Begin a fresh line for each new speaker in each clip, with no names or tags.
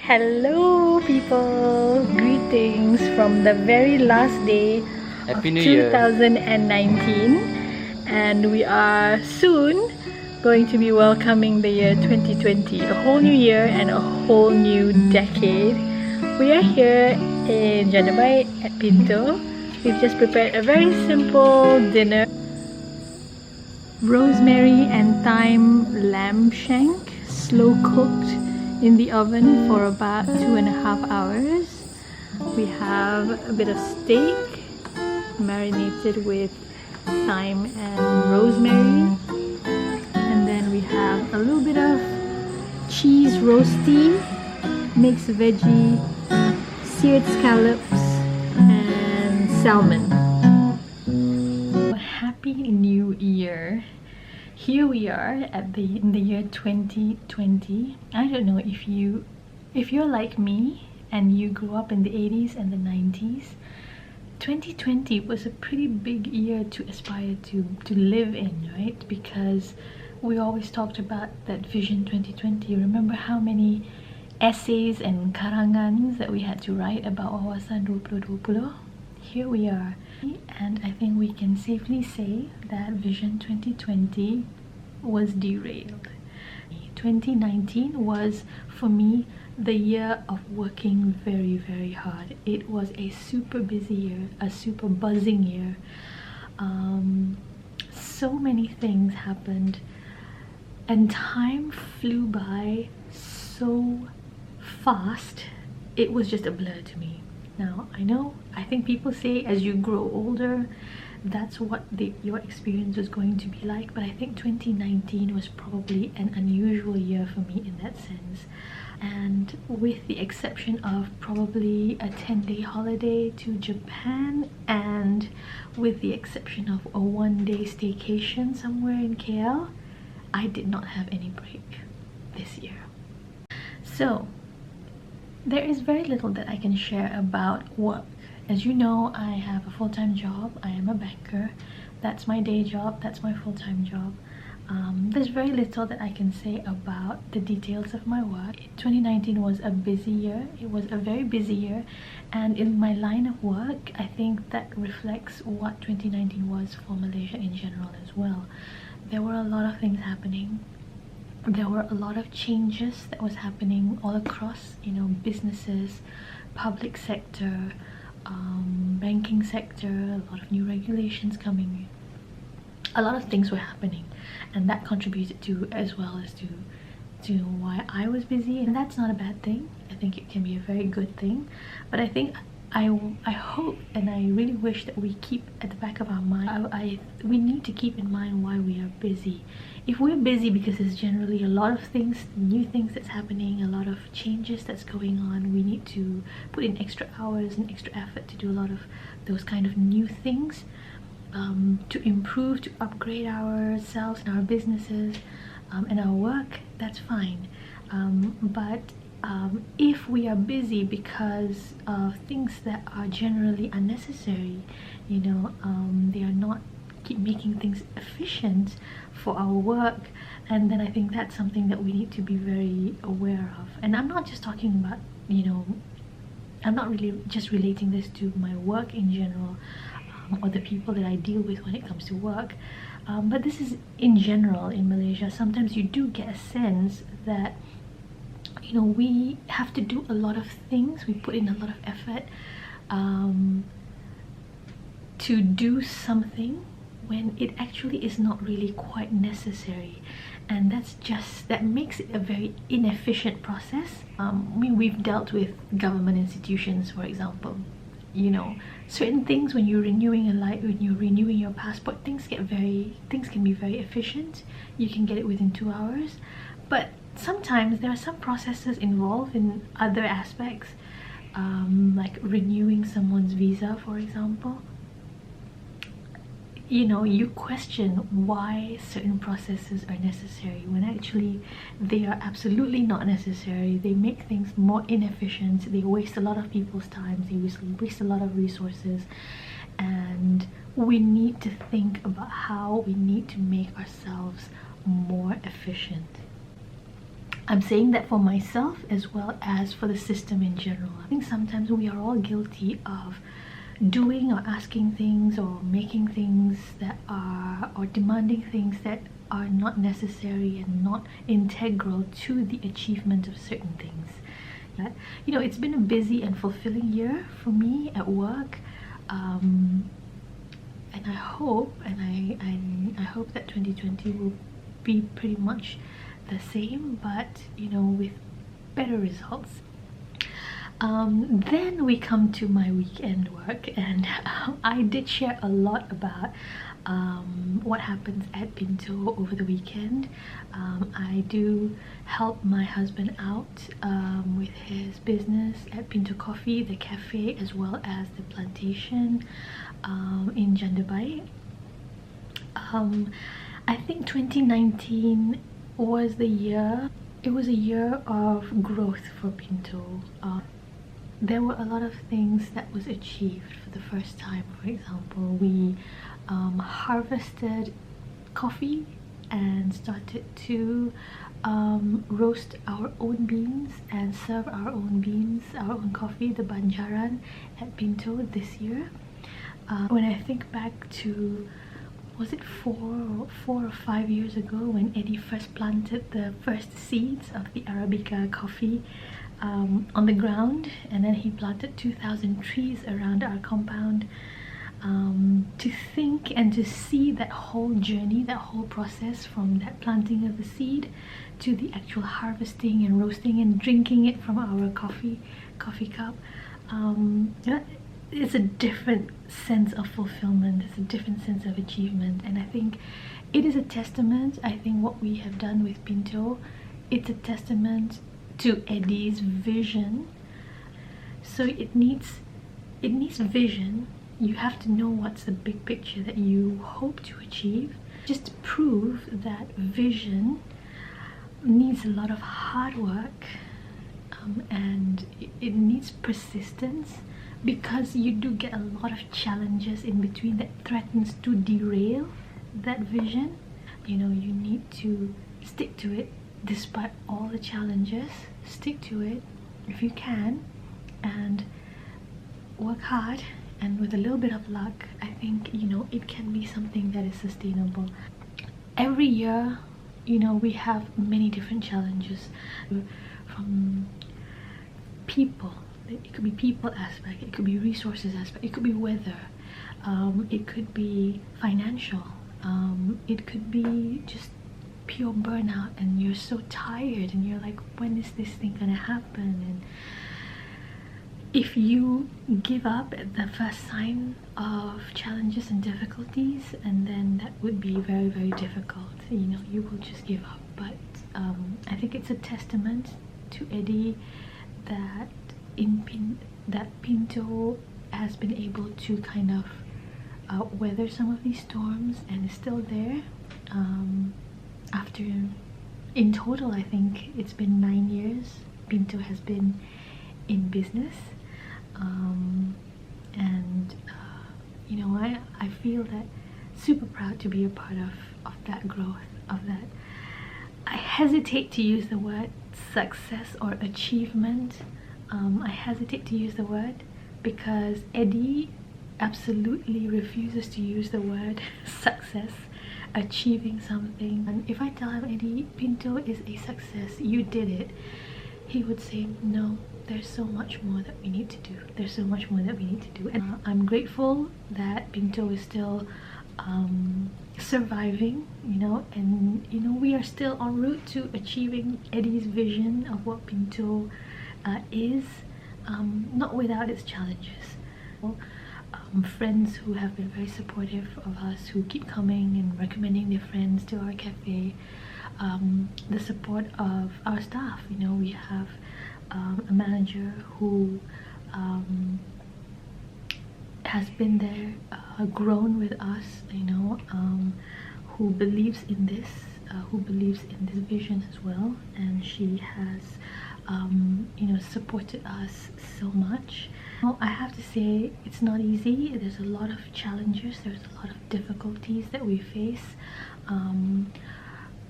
Hello people! Greetings from the very last day of
Happy New Year.
2019, and we are soon going to be welcoming the year 2020, a whole new year and a whole new decade. We are here in Janabai at Pinto. We've just prepared a very simple dinner. Rosemary and thyme lamb shank, slow cooked in the oven for about 2.5 hours. We have a bit of steak marinated with thyme and rosemary, and then we have a little bit of cheese roasty, mixed veggie, seared scallops, and salmon. Happy New Year! Here we are at in the year 2020. I don't know if you're like me and you grew up in the 80s and the 90s. 2020 was a pretty big year to aspire to live in, right? Because we always talked about that Vision 2020. Remember how many essays and karangans that we had to write about Wawasan 2020? Here we are, and I think we can safely say that Vision 2020 was derailed. 2019 was, for me, the year of working very, very hard. It was a super busy year, a super buzzing year. So many things happened, and time flew by so fast, it was just a blur to me. Now, I think people say as you grow older, that's what your experience was going to be like, but I think 2019 was probably an unusual year for me in that sense. And with the exception of probably a 10-day holiday to Japan, and with the exception of a one-day staycation somewhere in KL, I did not have any break this year. So there is very little that I can share about work. As you know, I have a full-time job. I am a banker. That's my day job. That's my full-time job. There's very little that I can say about the details of my work. 2019 was a busy year. It was a very busy year, and in my line of work, I think that reflects what 2019 was for Malaysia in general as well. There were a lot of things happening. There were a lot of changes that was happening all across, businesses, public sector, banking sector, a lot of new regulations coming in. A lot of things were happening, and that contributed to, as well as to why I was busy, and that's not a bad thing. I think it can be a very good thing, but I think I hope and I really wish that we keep at the back of our mind, we need to keep in mind why we are busy. If we're busy because there's generally a lot of things, new things that's happening, a lot of changes that's going on, we need to put in extra hours and extra effort to do a lot of those kind of new things, to improve, to upgrade ourselves and our businesses, and our work, that's fine. But if we are busy because of things that are generally unnecessary, they are not keep making things efficient for our work, and then I think that's something that we need to be very aware of. And I'm not just talking about, I'm not really just relating this to my work in general, or the people that I deal with when it comes to work, but this is in general in Malaysia. Sometimes you do get a sense that we have to do a lot of things, we put in a lot of effort to do something when it actually is not really quite necessary, and that makes it a very inefficient process. We've dealt with government institutions, for example. Certain things, when you're renewing your passport, things can be very efficient. You can get it within 2 hours, but sometimes there are some processes involved in other aspects, like renewing someone's visa, for example. You question why certain processes are necessary when actually they are absolutely not necessary. They make things more inefficient, they waste a lot of people's time, they waste a lot of resources, and we need to think about how we need to make ourselves more efficient. I'm saying that for myself as well as for the system in general. I think sometimes we are all guilty of doing or asking things or making things that are, or demanding things that are not necessary and not integral to the achievement of certain things. You know, it's been a busy and fulfilling year for me at work, and I hope I hope that 2020 will be pretty much the same, but you know, with better results. Then we come to my weekend work, and I did share a lot about what happens at Pinto over the weekend. I do help my husband out with his business at Pinto Coffee, the cafe, as well as the plantation in Jandabai. I think 2019 was the year. It was a year of growth for Pinto. There were a lot of things that was achieved for the first time. For example, we harvested coffee and started to roast our own beans and serve our own beans, our own coffee, the Banjaran, at Pinto this year. When I think back to, was it 4 or 5 years ago, when Eddie first planted the first seeds of the Arabica coffee on the ground, and then he planted 2,000 trees around our compound. To think and to see that whole journey, that whole process, from that planting of the seed to the actual harvesting and roasting and drinking it from our coffee cup, it's a different sense of fulfillment, it's a different sense of achievement. And I think it is a testament, I think what we have done with Pinto, it's a testament to Eddie's vision. So it needs vision. You have to know what's the big picture that you hope to achieve. Just to prove that vision needs a lot of hard work, and it needs persistence, because you do get a lot of challenges in between that threatens to derail that vision. You know, you need to stick to it despite all the challenges. Stick to it if you can and work hard, and with a little bit of luck, I think, you know, it can be something that is sustainable. Every year, you know, we have many different challenges, from people. It could be people aspect, it could be resources aspect, it could be weather, it could be financial, it could be just pure burnout, and you're so tired and you're like, when is this thing gonna happen? And if you give up at the first sign of challenges and difficulties, and then that would be very, very difficult. You know, you will just give up. But I think it's a testament to Eddie that that Pinto has been able to kind of weather some of these storms and is still there. After, in total, I think it's been 9 years Pinto has been in business. You know, I feel that super proud to be a part of that growth, of that. I hesitate to use the word success or achievement. I hesitate to use the word because Eddie absolutely refuses to use the word success, achieving something. And if I tell him, Eddie, Pinto is a success, you did it, he would say, no, there's so much more that we need to do. There's so much more that we need to do. And I'm grateful that Pinto is still surviving, you know, and you know, we are still en route to achieving Eddie's vision of what Pinto is, not without its challenges. Friends who have been very supportive of us, who keep coming and recommending their friends to our cafe, the support of our staff. You know, we have a manager who has been there, grown with us, you know, who believes in this, vision as well, and she has you know, supported us so much. Well, I have to say, it's not easy. There's a lot of challenges, there's a lot of difficulties that we face.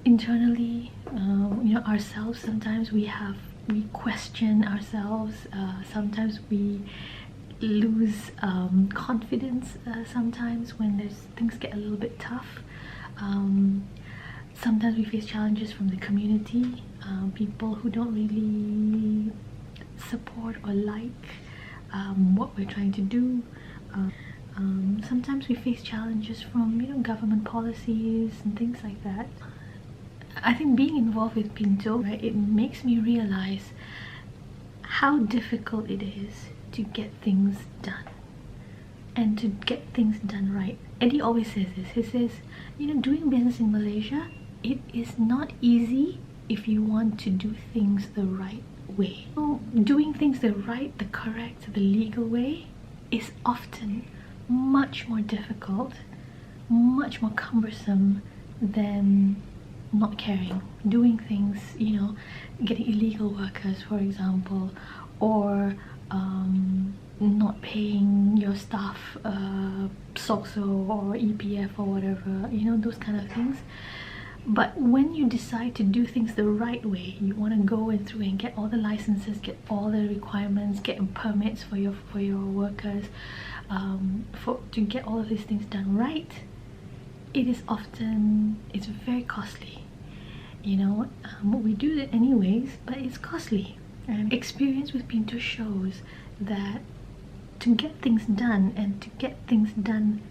internally, you know, ourselves. Sometimes we question ourselves. Sometimes we lose confidence. Sometimes when things get a little bit tough. Sometimes we face challenges from the community, people who don't really support or like what we're trying to do. Sometimes we face challenges from, you know, government policies and things like that. I think being involved with Pinto, right, it makes me realize how difficult it is to get things done and to get things done right. Eddie always says this. He says, you know, doing business in Malaysia, it is not easy if you want to do things the right way. So doing things the right, the correct, the legal way is often much more difficult, much more cumbersome than not caring. Doing things, you know, getting illegal workers, for example, or not paying your staff SOXO or EPF or whatever, you know, those kind of things. But when you decide to do things the right way, you want to go in through and get all the licenses, get all the requirements, get permits for your workers, to get all of these things done right, it's very costly. You know, we do it anyways, but it's costly. And experience with Pinto shows that to get things done and to get things done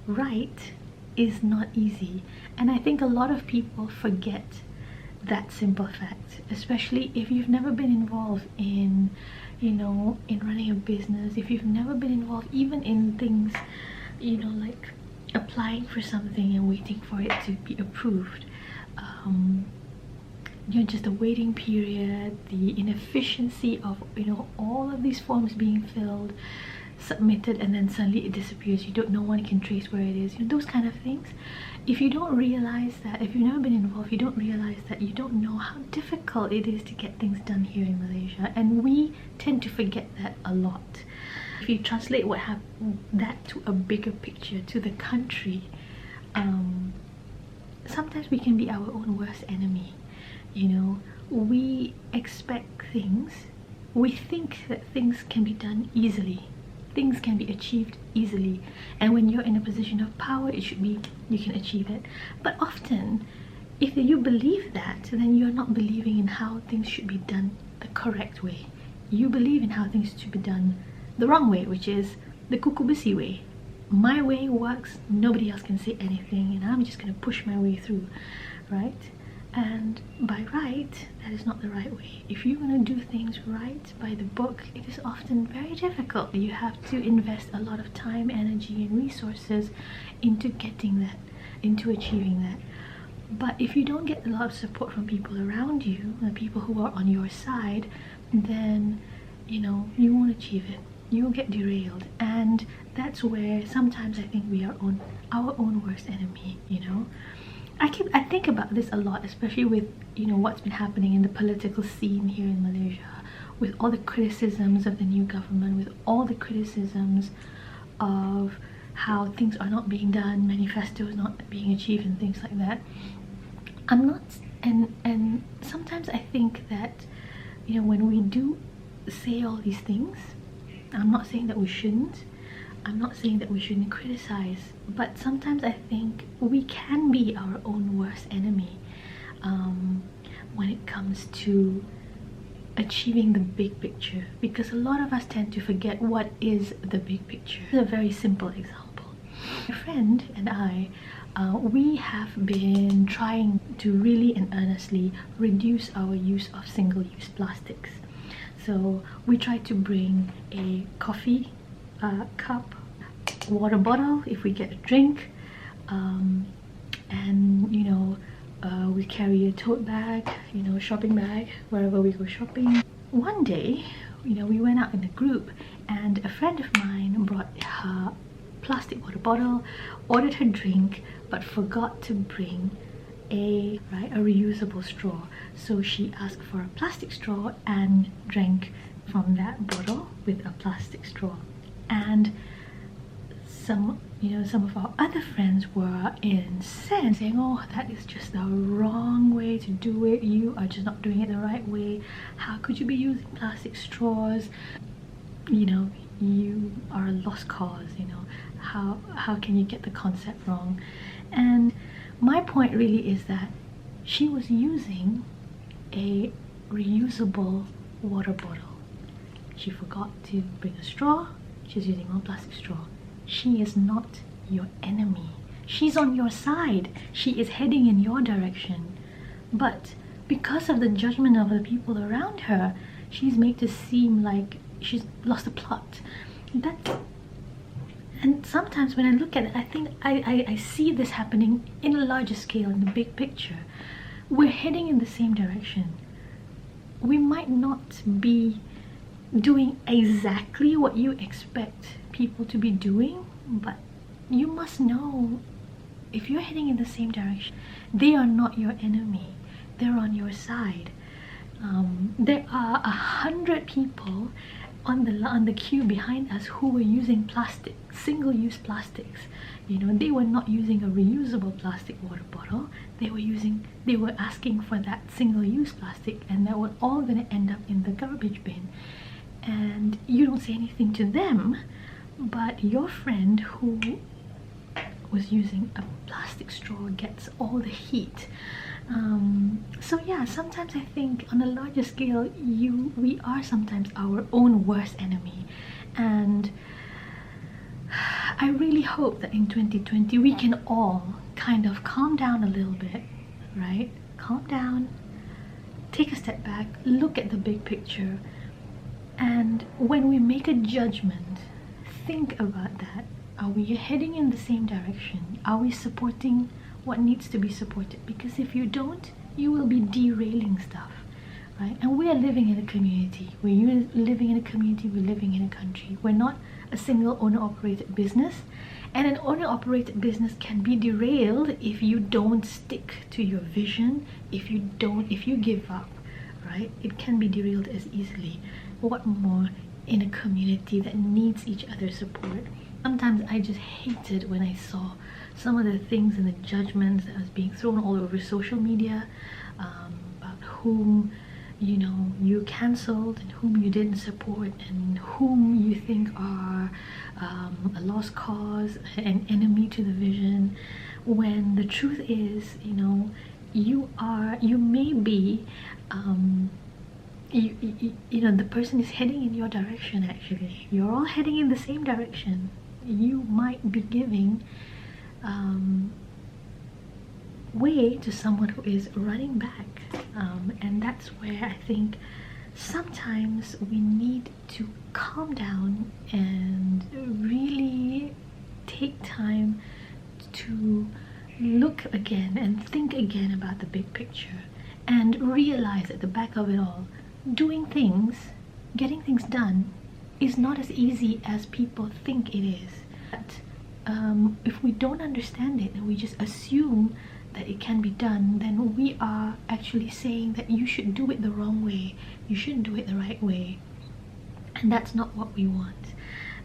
right is not easy. And I think a lot of people forget that simple fact, especially if you've never been involved in, you know, in running a business, if you've never been involved even in things, you know, like applying for something and waiting for it to be approved. You know, just the waiting period, the inefficiency of, you know, all of these forms being filled, submitted, and then suddenly it disappears. No one can trace where it is, you know, those kind of things. If you don't realize that, if you've never been involved, you don't realize that, you don't know how difficult it is to get things done here in Malaysia, and we tend to forget that a lot. If you translate that to a bigger picture, to the country, sometimes we can be our own worst enemy. You know, we expect things, we think that things can be done easily, things can be achieved easily, and when you're in a position of power, it should be, you can achieve it. But often, if you believe that, then you're not believing in how things should be done the correct way. You believe in how things should be done the wrong way, which is the kuku besi way. My way works, nobody else can say anything, and I'm just gonna push my way through, right? And by right, that is not the right way. If you want to do things right by the book, it is often very difficult. You have to invest a lot of time, energy, and resources into getting that, into achieving that. But if you don't get a lot of support from people around you, the people who are on your side, then, you know, you won't achieve it. You will get derailed, and that's where sometimes I think we are our own worst enemy, you know. I think about this a lot, especially with, you know, what's been happening in the political scene here in Malaysia, with all the criticisms of the new government, with all the criticisms of how things are not being done, manifestos not being achieved, and things like that. And sometimes I think that, you know, when we do say all these things, I'm not saying that we shouldn't, I'm not saying that we shouldn't criticize, but sometimes I think we can be our own worst enemy when it comes to achieving the big picture, because a lot of us tend to forget what is the big picture. Here's a very simple example. My friend and I, we have been trying to really and earnestly reduce our use of single-use plastics. So we try to bring a coffee cup, water bottle if we get a drink, and, you know, we carry a tote bag, you know, shopping bag, wherever we go shopping. One day, you know, we went out in a group, and a friend of mine brought her plastic water bottle, ordered her drink, but forgot to bring a reusable straw. So she asked for a plastic straw and drank from that bottle with a plastic straw. And some You know, some of our other friends were incensed, saying, oh, that is just the wrong way to do it. You are just not doing it the right way. How could you be using plastic straws? You know, you are a lost cause, you know. How can you get the concept wrong? And my point really is that she was using a reusable water bottle. She forgot to bring a straw. She's using one plastic straw. She is not your enemy. She's on your side. She is heading in your direction. But because of the judgment of the people around her, she's made to seem like she's lost the plot. And sometimes when I look at it, I think I see this happening in a larger scale, in the big picture. We're heading in the same direction. We might not be doing exactly what you expect people to be doing, but you must know, if you're heading in the same direction, they are not your enemy. They're on your side. There are 100 people on the queue behind us who were using plastic, single-use plastics. You know, they were not using a reusable plastic water bottle. They were asking for that single-use plastic, and that were all going to end up in the garbage bin. And you don't say anything to them, but your friend who was using a plastic straw gets all the heat. So yeah, sometimes I think on a larger scale, we are sometimes our own worst enemy. And I really hope that in 2020 we can all kind of calm down a little bit, right? Calm down, take a step back, look at the big picture, and when we make a judgment, think about that. Are we heading in the same direction? Are we supporting what needs to be supported? Because if you don't, you will be derailing stuff, right? And we are living in a community. We're living in a community, we're living in a country. We're not a single owner-operated business. And an owner-operated business can be derailed if you don't stick to your vision, if you give up, right? It can be derailed as easily. What more in a community that needs each other's support? Sometimes I just hated when I saw some of the things and the judgments that was being thrown all over social media, about whom, you know, you cancelled and whom you didn't support and whom you think are a lost cause, an enemy to the vision, when the truth is, you know, you may be you know, the person is heading in your direction. Actually, you're all heading in the same direction. You might be giving way to someone who is running back, and that's where I think sometimes we need to calm down and really take time to look again and think again about the big picture, and realize at the back of it all, getting things done is not as easy as people think it is. But if we don't understand it and we just assume that it can be done, then we are actually saying that you should do it the wrong way, you shouldn't do it the right way, and that's not what we want.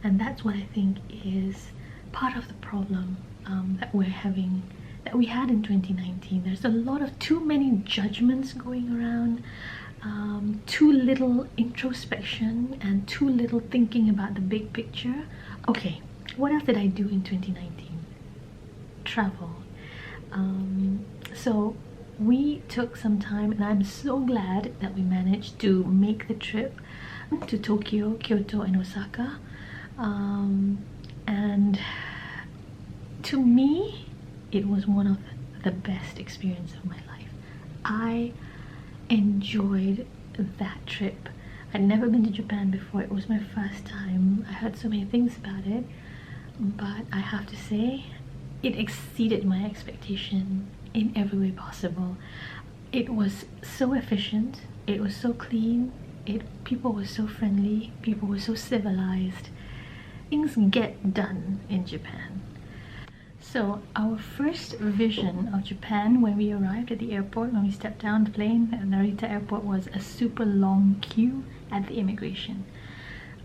And that's what I think is part of the problem that we had in 2019. There's a lot of too many judgments going around, too little introspection and too little thinking about the big picture. Okay, what else did I do in 2019? Travel. So we took some time, and I'm so glad that we managed to make the trip to Tokyo, Kyoto, and Osaka. And to me, it was one of the best experiences of my life. I enjoyed that trip. I'd never been to Japan before. It was my first time. I heard so many things about it, but I have to say it exceeded my expectation in every way possible. It was so efficient, it was so clean, people were so friendly, people were so civilized. Things get done in Japan. So our first vision of Japan when we arrived at the airport, when we stepped down the plane at Narita Airport, was a super long queue at the immigration.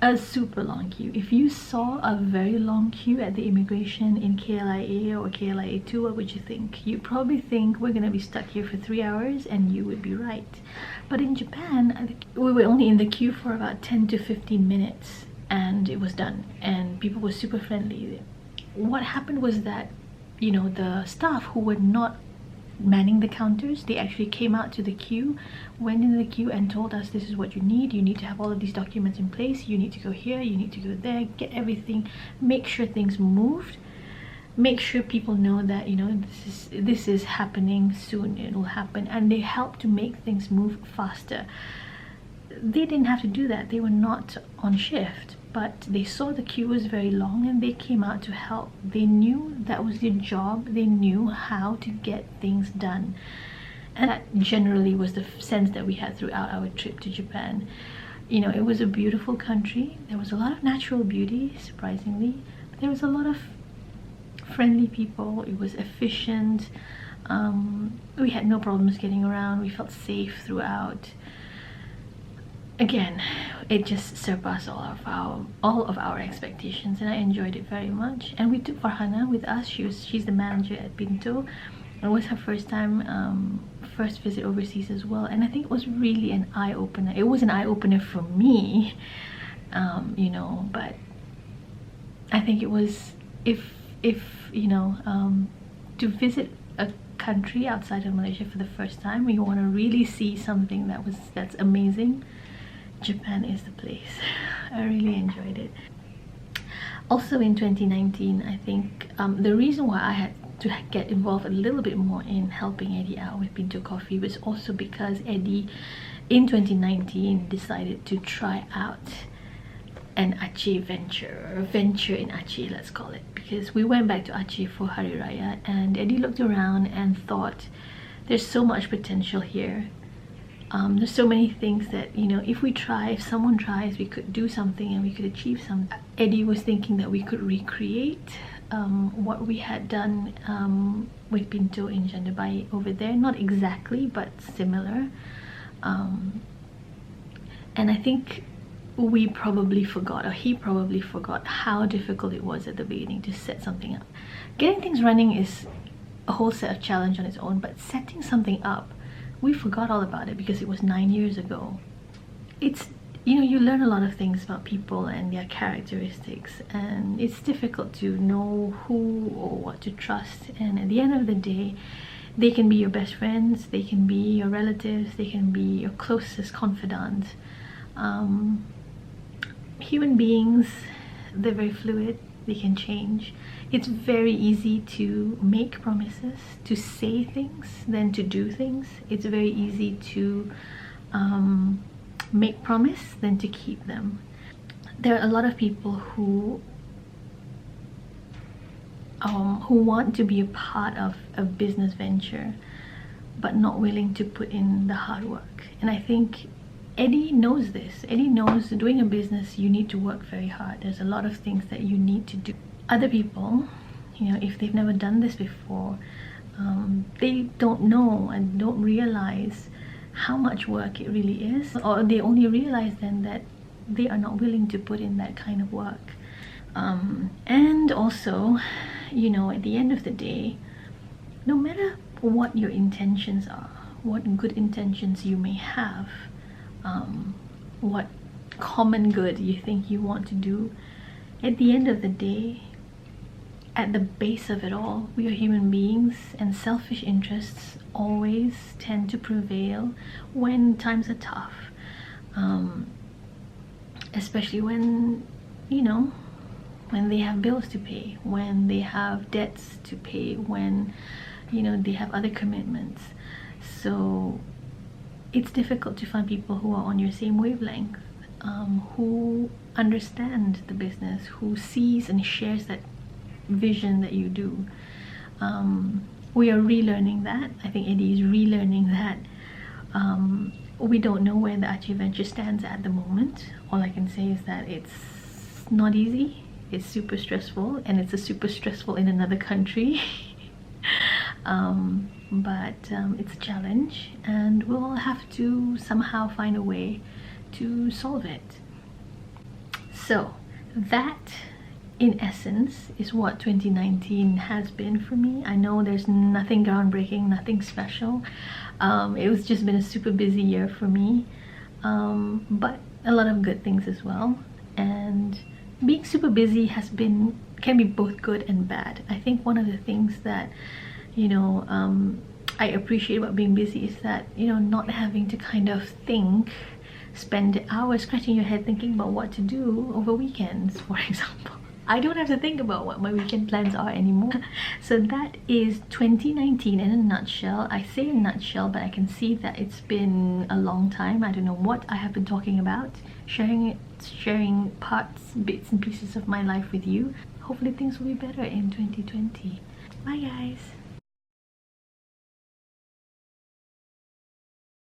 a super long queue. If you saw a very long queue at the immigration in KLIA or KLIA 2, what would you think? You'd probably think we're gonna be stuck here for 3 hours, and you would be right. But in Japan, we were only in the queue for about 10 to 15 minutes and it was done, and people were super friendly. What happened was that, you know, the staff who were not manning the counters, they actually came out to the queue, went in the queue and told us, this is what you need to have all of these documents in place, you need to go here, you need to go there, get everything, make sure things moved, make sure people know that, you know, this is happening soon, it will happen. And they helped to make things move faster. They didn't have to do that, they were not on shift, but they saw the queue was very long and they came out to help. They knew that was their job, they knew how to get things done, and that generally was the sense that we had throughout our trip to Japan. You know, it was a beautiful country, there was a lot of natural beauty, surprisingly, but there was a lot of friendly people, it was efficient, we had no problems getting around, we felt safe throughout. Again, it just surpassed all of our expectations, and I enjoyed it very much. And we took Farhana with us. She's the manager at Pinto. It was her first time, first visit overseas as well, and I think it was really an eye-opener. It was an eye-opener for me, you know, but I think it was, if you know, to visit a country outside of Malaysia for the first time, you want to really see something that's amazing, Japan is the place. I really enjoyed it. Also in 2019, I think the reason why I had to get involved a little bit more in helping Eddie out with Pinto Coffee was also because Eddie in 2019 decided to try out an Aceh venture, or a venture in Aceh, let's call it, because we went back to Aceh for Hari Raya and Eddie looked around and thought, there's so much potential here. There's so many things that, you know, if someone tries, we could do something and we could achieve something. Eddie was thinking that we could recreate what we had done with Pinto in Jandabai over there. Not exactly, but similar. And I think we probably forgot, or he probably forgot, how difficult it was at the beginning to set something up. Getting things running is a whole set of challenge on its own, but setting something up, we forgot all about it because it was 9 years ago. It's, you know, you learn a lot of things about people and their characteristics, and it's difficult to know who or what to trust. And at the end of the day, they can be your best friends, they can be your relatives, they can be your closest confidants. Human beings, they're very fluid, they can change. It's very easy to make promises, to say things, than to do things. It's very easy to make promise than to keep them. There are a lot of people who want to be a part of a business venture but not willing to put in the hard work. And I think Eddie knows this. Eddie knows doing a business, you need to work very hard. There's a lot of things that you need to do. Other people, you know, if they've never done this before, they don't know and don't realize how much work it really is, or they only realize then that they are not willing to put in that kind of work. And also, you know, at the end of the day, no matter what your intentions are, what good intentions you may have, what common good you think you want to do, at the end of the day, at the base of it all, we are human beings, and selfish interests always tend to prevail when times are tough, especially when, you know, when they have bills to pay, when they have debts to pay, when, you know, they have other commitments. So it's difficult to find people who are on your same wavelength, who understand the business, who sees and shares that vision that you do. We are relearning that. I think Eddie is relearning that. We don't know where the Aceh venture stands at the moment. All I can say is that it's not easy, it's super stressful, and it's a super stressful in another country. But it's a challenge, and we'll have to somehow find a way to solve it. So that in essence is what 2019 has been for me. I know there's nothing groundbreaking, nothing special. It was just been a super busy year for me, but a lot of good things as well. And being super busy can be both good and bad. I think one of the things that, you know, I appreciate about being busy is that, you know, not having to kind of spend hours scratching your head thinking about what to do over weekends, for example. I don't have to think about what my weekend plans are anymore. So that is 2019 in a nutshell. I say in a nutshell, but I can see that it's been a long time. I don't know what I have been talking about, sharing parts, bits and pieces of my life with you. Hopefully things will be better in 2020. Bye guys.